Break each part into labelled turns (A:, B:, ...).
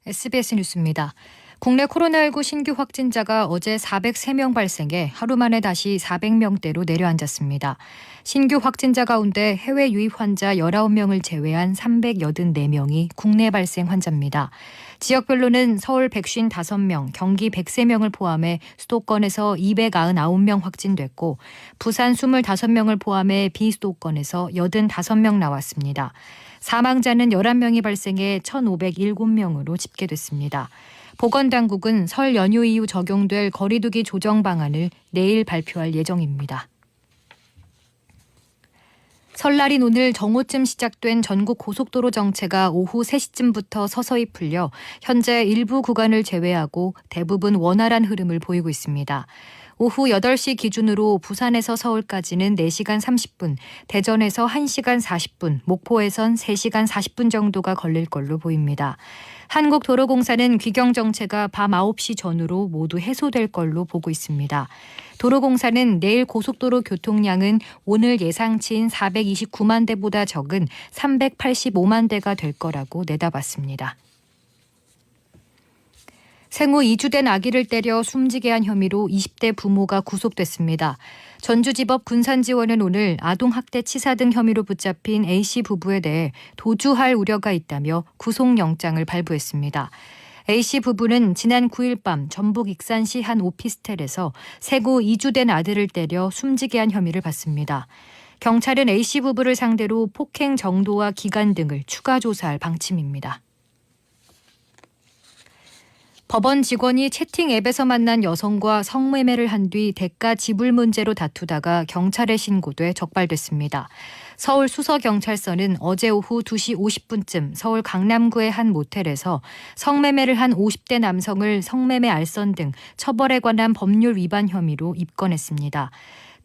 A: SBS 뉴스입니다. 국내 코로나19 신규 확진자가 어제 403명 발생해 하루 만에 다시 400명대로 내려앉았습니다. 신규 확진자 가운데 해외 유입 환자 19명을 제외한 384명이 국내 발생 환자입니다. 지역별로는 서울 155명, 경기 103명을 포함해 수도권에서 299명 확진됐고 부산 25명을 포함해 비수도권에서 85명 나왔습니다. 사망자는 11명이 발생해 1,507명으로 집계됐습니다. 보건당국은 설 연휴 이후 적용될 거리두기 조정 방안을 내일 발표할 예정입니다. 설날인 오늘 정오쯤 시작된 전국 고속도로 정체가 오후 3시쯤부터 서서히 풀려 현재 일부 구간을 제외하고 대부분 원활한 흐름을 보이고 있습니다. 오후 8시 기준으로 부산에서 서울까지는 4시간 30분, 대전에서 1시간 40분, 목포에선 3시간 40분 정도가 걸릴 걸로 보입니다. 한국도로공사는 귀경 정체가 밤 9시 전후로 모두 해소될 걸로 보고 있습니다. 도로공사는 내일 고속도로 교통량은 오늘 예상치인 429만 대보다 적은 385만 대가 될 거라고 내다봤습니다. 생후 2주 된 아기를 때려 숨지게 한 혐의로 20대 부모가 구속됐습니다. 전주지법 군산지원은 오늘 아동학대 치사 등 혐의로 붙잡힌 A씨 부부에 대해 도주할 우려가 있다며 구속영장을 발부했습니다. A씨 부부는 지난 9일 밤 전북 익산시 한 오피스텔에서 생후 2주 된 아들을 때려 숨지게 한 혐의를 받습니다. 경찰은 A씨 부부를 상대로 폭행 정도와 기간 등을 추가 조사할 방침입니다. 법원 직원이 채팅 앱에서 만난 여성과 성매매를 한 뒤 대가 지불 문제로 다투다가 경찰에 신고돼 적발됐습니다. 서울 수서경찰서는 어제 오후 2시 50분쯤 서울 강남구의 한 모텔에서 성매매를 한 50대 남성을 성매매 알선 등 처벌에 관한 법률 위반 혐의로 입건했습니다.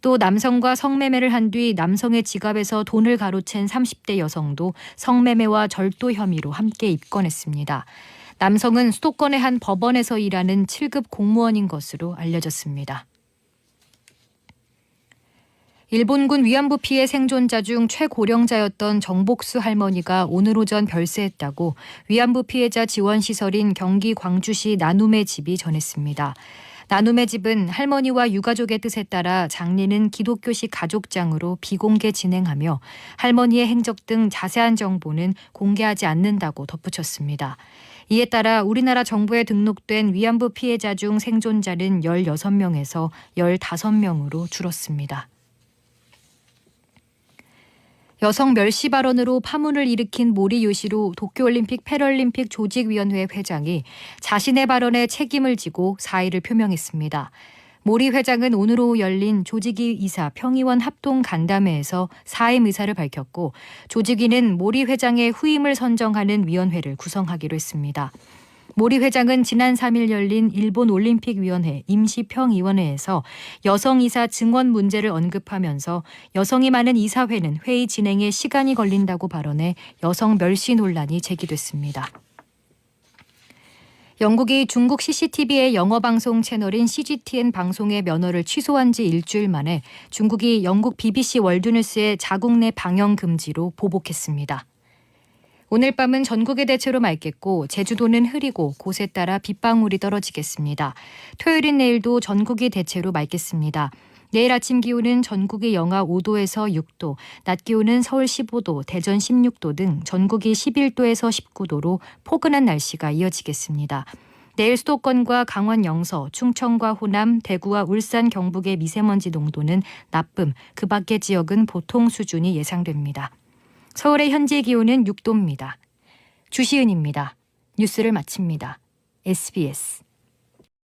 A: 또 남성과 성매매를 한 뒤 남성의 지갑에서 돈을 가로챈 30대 여성도 성매매와 절도 혐의로 함께 입건했습니다. 남성은 수도권의 한 법원에서 일하는 7급 공무원인 것으로 알려졌습니다. 일본군 위안부 피해 생존자 중 최고령자였던 정복수 할머니가 오늘 오전 별세했다고 위안부 피해자 지원시설인 경기 광주시 나눔의 집이 전했습니다. 나눔의 집은 할머니와 유가족의 뜻에 따라 장례는 기독교식 가족장으로 비공개 진행하며 할머니의 행적 등 자세한 정보는 공개하지 않는다고 덧붙였습니다. 이에 따라 우리나라 정부에 등록된 위안부 피해자 중 생존자는 16명에서 15명으로 줄었습니다. 여성 멸시 발언으로 파문을 일으킨 모리 요시로 도쿄올림픽 패럴림픽 조직위원회 회장이 자신의 발언에 책임을 지고 사의를 표명했습니다. 모리 회장은 오늘 오후 열린 조직위 이사 평의원 합동 간담회에서 사임 의사를 밝혔고 조직위는 모리 회장의 후임을 선정하는 위원회를 구성하기로 했습니다. 모리 회장은 지난 3일 열린 일본올림픽위원회 임시평의원회에서 여성이사 증원 문제를 언급하면서 여성이 많은 이사회는 회의 진행에 시간이 걸린다고 발언해 여성 멸시 논란이 제기됐습니다. 영국이 중국 CCTV의 영어방송 채널인 CGTN 방송의 면허를 취소한 지 일주일 만에 중국이 영국 BBC 월드뉴스의 자국 내 방영 금지로 보복했습니다. 오늘 밤은 전국이 대체로 맑겠고 제주도는 흐리고 곳에 따라 빗방울이 떨어지겠습니다. 토요일인 내일도 전국이 대체로 맑겠습니다. 내일 아침 기온은 전국이 영하 5도에서 6도, 낮 기온은 서울 15도, 대전 16도 등 전국이 11도에서 19도로 포근한 날씨가 이어지겠습니다. 내일 수도권과 강원 영서, 충청과 호남, 대구와 울산, 경북의 미세먼지 농도는 나쁨, 그 밖의 지역은 보통 수준이 예상됩니다. 서울의 현재 기온은 6도입니다. 주시은입니다. 뉴스를 마칩니다. SBS